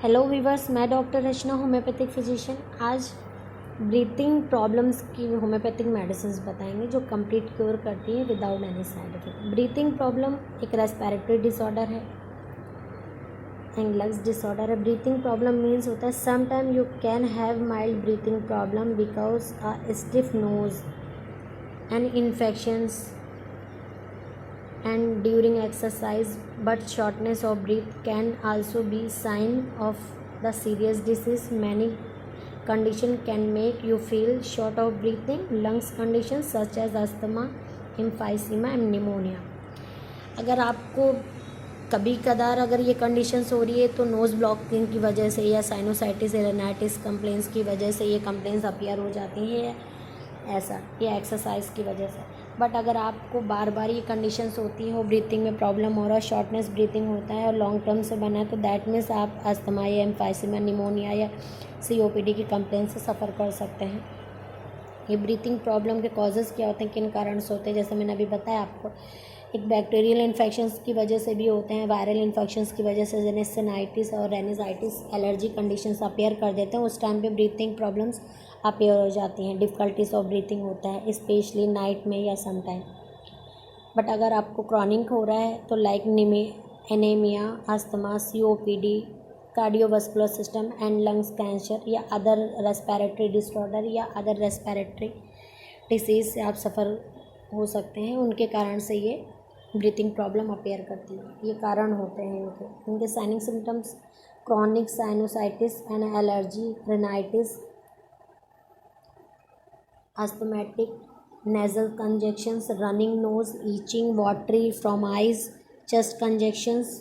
Hello viewers, मैं doctor Rachna, homeopathic physician. आज breathing problems की होम्योपैथिक मेडिसिन बताएंगे जो कंप्लीट क्योर करती हैं without any side effect. Breathing problem एक रेस्पिरेटरी डिसऑर्डर है एंड लंग्स डिसऑर्डर है। ब्रीथिंग प्रॉब्लम मीन्स होता है some time you can have mild breathing problem because a stiff nose and infections and during exercise, but shortness of breath can also be sign of the serious disease. Many condition can make you feel short of breathing. Lungs conditions such as asthma, emphysema and pneumonia. अगर आपको कभी कदार अगर ये conditions हो रही है तो नोज़ ब्लॉकिंग की वजह से या साइनोसाइटिस रेनाइटिस कंप्लेंट्स की वजह से ये कंप्लेंट्स अपीयर हो जाती हैं, ऐसा ये एक्सरसाइज की वजह से। बट अगर आपको बार बार ये कंडीशंस होती हैं, वो ब्रीथिंग में प्रॉब्लम हो रहा है, शॉर्टनेस ब्रीथिंग होता है और लॉन्ग टर्म से बना है, तो दैट मीन्स आप अस्थमा या एम्फाइसेमा, निमोनिया या COPD की कंप्लेंट से सफ़र कर सकते हैं। ये ब्रीथिंग प्रॉब्लम के कॉजेज़ क्या होते हैं, किन कारण से होते हैं, जैसे मैंने अभी बताया आपको, एक बैक्टीरियल इन्फेक्शंस की वजह से भी होते हैं, वायरल इन्फेक्शंस की वजह से जैसे सिनाइटिस और रेनिसाइटिस एलर्जी कंडीशंस अपीयर कर देते हैं, उस टाइम पे ब्रीथिंग प्रॉब्लम्स अपीयर हो जाती हैं। डिफ़िकल्टीज ऑफ ब्रीथिंग होता है स्पेशली नाइट में या सम टाइम। बट अगर आपको क्रॉनिक हो रहा है तो like anaemia, asthma, COPD, cardiovascular system and lungs cancer या अदर रेस्पिरेटरी डिसऑर्डर या अदर रेस्पिरेटरी डिसीज़ से आप सफ़र हो सकते हैं, उनके कारण से ये ब्रीथिंग प्रॉब्लम अपीयर करती है। ये कारण होते हैं इनके signing symptoms chronic sinusitis and allergy, rhinitis, asthmatic, nasal congestions, running nose, itching, watery from eyes, chest congestions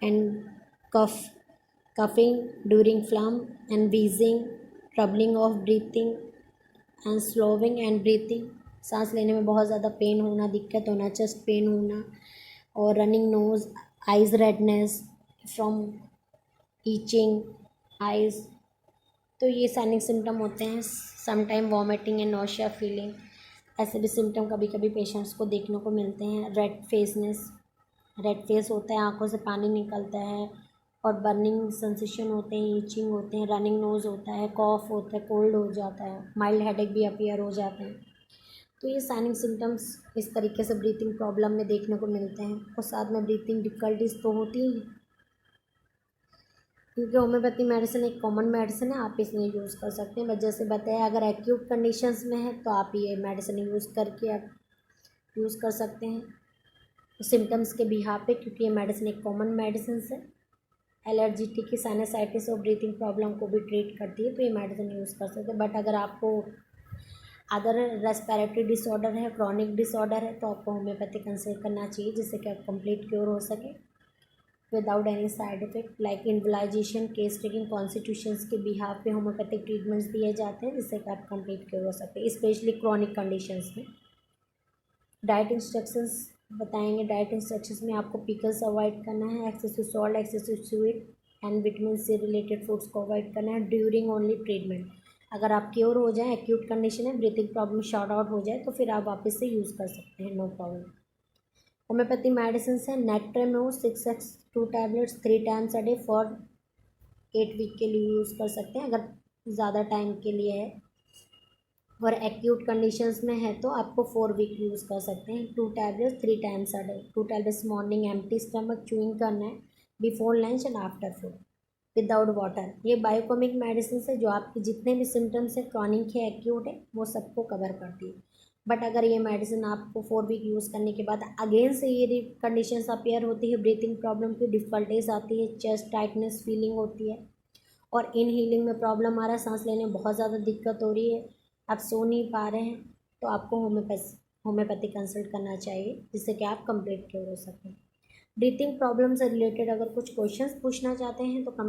and coughing during phlegm and wheezing, troubling of breathing and slowing and breathing, सांस लेने में बहुत ज़्यादा pen होना, दिक्कत होना, chest pain होना और running nose, eyes redness from itching eyes, तो ये साइनिक सिम्टम होते हैं। Some time vomiting and nausea feeling, ऐसे भी सिम्टम कभी कभी पेशेंट्स को देखने को मिलते हैं। रेड फेस होता है, आंखों से पानी निकलता है और बर्निंग सेंसेशन होते हैं, ईचिंग होते हैं, रनिंग नोज़ होता है, कॉफ होता है, कोल्ड हो जाता है, माइल्ड हेडेक भी अपीयर हो जाते हैं। तो ये साइनिक सिम्टम्स इस तरीके से ब्रीथिंग प्रॉब्लम में देखने को मिलते हैं और साथ में ब्रीथिंग डिफ़िकल्टीज तो होती ही, क्योंकि होम्योपैथी मेडिसिन एक कॉमन मेडिसिन है, आप इसमें यूज़ कर सकते हैं। बट जैसे बताया, अगर एक्यूट कंडीशंस में है तो आप ये मेडिसिन यूज़ करके आप यूज़ कर सकते हैं सिम्टम्स के बिहाफ पे, क्योंकि ये मेडिसिन एक कॉमन मेडिसिन है। एलर्जी ठीक है, साइनसाइटिस और ब्रीथिंग प्रॉब्लम को भी ट्रीट करती है, तो ये मेडिसिन यूज़ कर सकते हैं। बट अगर आपको अदर रेस्पिरेटरी डिसऑर्डर है, क्रॉनिक डिसऑर्डर है, तो आपको होम्योपैथी कंसल्ट करना चाहिए, जिससे कि आप कंप्लीट क्योर हो सके without any side effect. Like individualisation, case taking, constitutions के बिहाफ पे होम्योपैथिक ट्रीटमेंट्स दिए जाते हैं, जिससे कि आप कंप्लीट क्योर हो सकते हैं, स्पेशली क्रॉनिक कंडीशंस में। डाइट इंस्ट्रक्शंस बताएंगे। डाइट इंस्ट्रक्शंस में आपको पिकल्स अवॉइड करना है, excessive salt, excessive sweet and vitamin C related foods को अवॉइड करना है ड्यूरिंग ओनली ट्रीटमेंट। अगर आप क्योर हो जाए, एक्यूट कंडीशन है, ब्रीथिंग प्रॉब्लम शॉर्ट आउट हो जाए, तो फिर आप वापस से यूज़ कर सकते हैं, नो प्रॉब्लम। होम्योपैथी मेडिसिन है नेट्रेमो 6x 2 tablets 3 times a day for 8 week के लिए यूज़ कर सकते हैं, अगर ज़्यादा टाइम के लिए है। और एक्यूट कंडीशंस में है तो आपको 4 वीक यूज़ कर सकते हैं। 2 tablets 3 times a day, 2 tablets morning empty stomach chewing करना है before lunch and after food without water. ये बायोकॉमिक मेडिसिन है जो आपके जितने भी सिम्टम्स है, क्रॉनिक है, एक्यूट है, वो सबको कवर करती है। बट अगर ये मेडिसिन आपको 4 वीक यूज़ करने के बाद अगेन से ये कंडीशंस अपीयर होती है, ब्रीथिंग प्रॉब्लम की डिफ़िकल्टीज आती है, चेस्ट टाइटनेस फीलिंग होती है और इन हीलिंग में प्रॉब्लम आ रहा है, सांस लेने में बहुत ज़्यादा दिक्कत हो रही है, आप सो नहीं पा रहे हैं, तो आपको होम्योपैथी कंसल्ट करना चाहिए, जिससे कि आप कंप्लीट क्योर हो सकें। ब्रीथिंग प्रॉब्लम से रिलेटेड अगर कुछ क्वेश्चंस पूछना चाहते हैं तो कमेंट